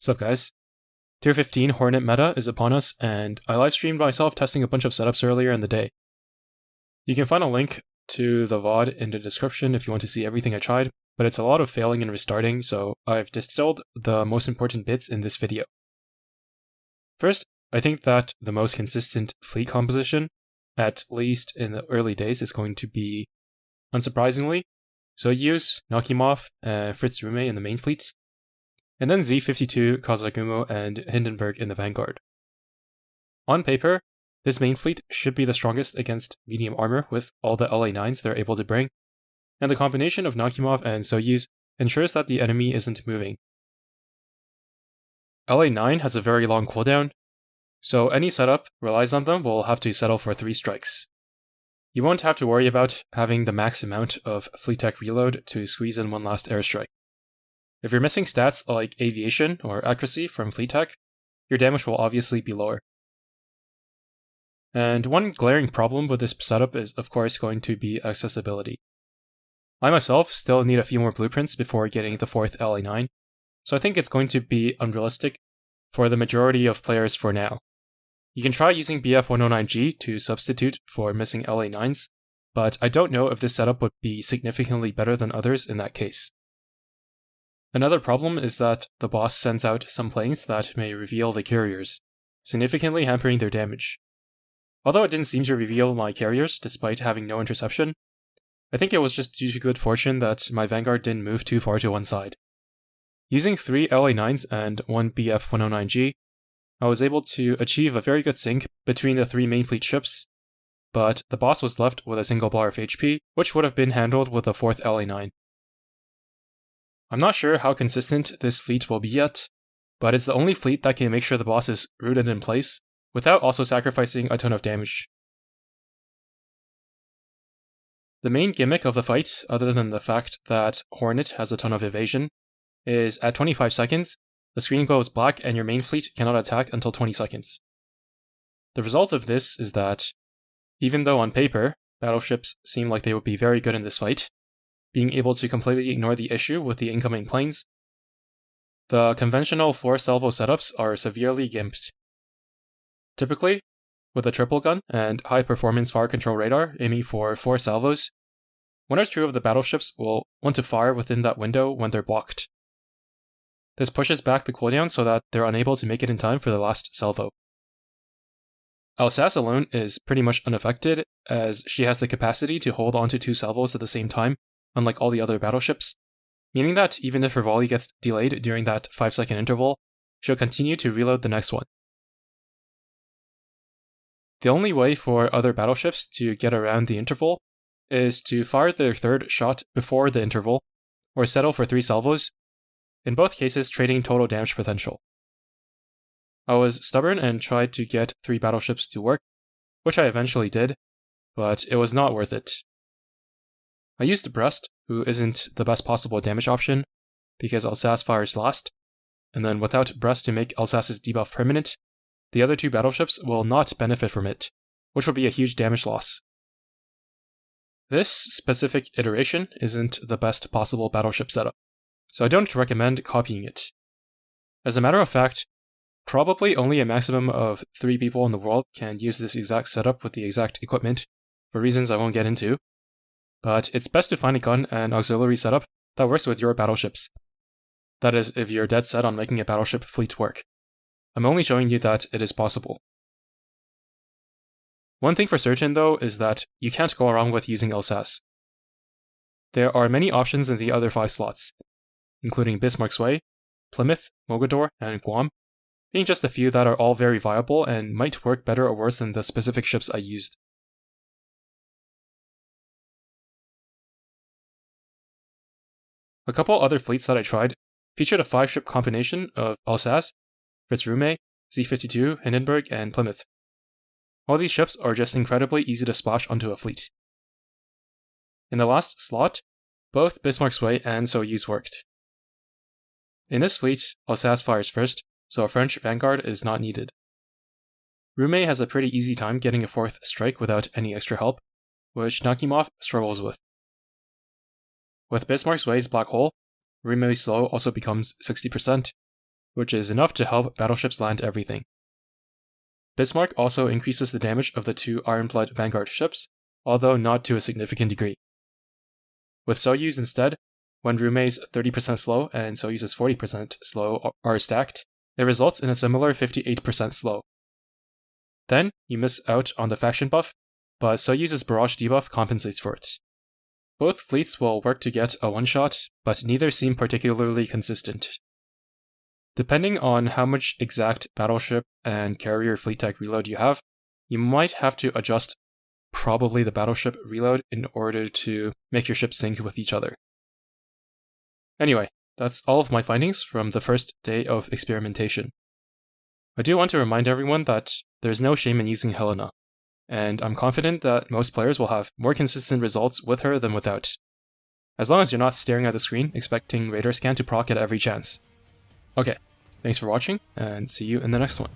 Sup guys? Tier 15 Hornet meta is upon us, and I livestreamed myself testing a bunch of setups earlier in the day. You can find a link to the VOD in the description if you want to see everything I tried, but it's a lot of failing and restarting, so I've distilled the most important bits in this video. First, I think that the most consistent fleet composition, at least in the early days, is going to be, unsurprisingly, Soyuz, Nakhimov, Fritz Rume in the main fleet, and then Z-52, Kazagumo, and Hindenburg in the vanguard. On paper, this main fleet should be the strongest against medium armor with all the LA-9s they're able to bring, and the combination of Nakhimov and Soyuz ensures that the enemy isn't moving. LA-9 has a very long cooldown, so any setup relies on them will have to settle for 3 strikes. You won't have to worry about having the max amount of fleet tech reload to squeeze in one last airstrike. If you're missing stats like aviation or accuracy from fleet tech, your damage will obviously be lower. And one glaring problem with this setup is of course going to be accessibility. I myself still need a few more blueprints before getting the 4th LA-9, so I think it's going to be unrealistic for the majority of players for now. You can try using BF-109G to substitute for missing LA-9s, but I don't know if this setup would be significantly better than others in that case. Another problem is that the boss sends out some planes that may reveal the carriers, significantly hampering their damage. Although it didn't seem to reveal my carriers despite having no interception, I think it was just due to good fortune that my vanguard didn't move too far to one side. Using 3 LA-9s and 1 BF-109G, I was able to achieve a very good sync between the 3 main fleet ships, but the boss was left with a single bar of HP, which would have been handled with the 4th LA-9. I'm not sure how consistent this fleet will be yet, but it's the only fleet that can make sure the boss is rooted in place, without also sacrificing a ton of damage. The main gimmick of the fight, other than the fact that Hornet has a ton of evasion, is at 25 seconds, the screen goes black and your main fleet cannot attack until 20 seconds. The result of this is that, even though on paper, battleships seem like they would be very good in this fight, being able to completely ignore the issue with the incoming planes, the conventional 4 salvo setups are severely gimped. Typically, with a triple gun and high-performance fire control radar aiming for 4 salvos, 1 or 2 of the battleships will want to fire within that window when they're blocked. This pushes back the cooldown so that they're unable to make it in time for the last salvo. Alsace alone is pretty much unaffected, as she has the capacity to hold onto 2 salvos at the same time, unlike all the other battleships, meaning that even if her volley gets delayed during that 5-second interval, she'll continue to reload the next one. The only way for other battleships to get around the interval is to fire their 3rd shot before the interval, or settle for 3 salvos, in both cases trading total damage potential. I was stubborn and tried to get 3 battleships to work, which I eventually did, but it was not worth it. I used Brest, who isn't the best possible damage option, because Alsace fires last, and then without Brest to make Alsace's debuff permanent, the other 2 battleships will not benefit from it, which will be a huge damage loss. This specific iteration isn't the best possible battleship setup, so I don't recommend copying it. As a matter of fact, probably only a maximum of 3 people in the world can use this exact setup with the exact equipment, for reasons I won't get into, but it's best to find a gun and auxiliary setup that works with your battleships. That is, if you're dead set on making a battleship fleet work. I'm only showing you that it is possible. One thing for certain though is that you can't go wrong with using Alsace. There are many options in the other 5 slots, including Bismarck's Way, Plymouth, Mogador, and Guam, being just a few that are all very viable and might work better or worse than the specific ships I used. A couple other fleets that I tried featured a 5-ship combination of Alsace, Fritz Rume, Z-52, Hindenburg, and Plymouth. All these ships are just incredibly easy to splash onto a fleet. In the last slot, both Bismarck's Way and Soyuz worked. In this fleet, Alsace fires first, so a French vanguard is not needed. Rume has a pretty easy time getting a 4th strike without any extra help, which Nakhimov struggles with. With Bismarck's Way's black hole, Rume's slow also becomes 60%, which is enough to help battleships land everything. Bismarck also increases the damage of the 2 Ironblood Vanguard ships, although not to a significant degree. With Soyuz instead, when Rume's 30% slow and Soyuz's 40% slow are stacked, it results in a similar 58% slow. Then, you miss out on the faction buff, but Soyuz's barrage debuff compensates for it. Both fleets will work to get a one-shot, but neither seem particularly consistent. Depending on how much exact battleship and carrier fleet tag reload you have, you might have to adjust probably the battleship reload in order to make your ships sync with each other. Anyway, that's all of my findings from the first day of experimentation. I do want to remind everyone that there's no shame in using Helena, and I'm confident that most players will have more consistent results with her than without, as long as you're not staring at the screen expecting radar scan to proc at every chance. Okay, thanks for watching, and see you in the next one.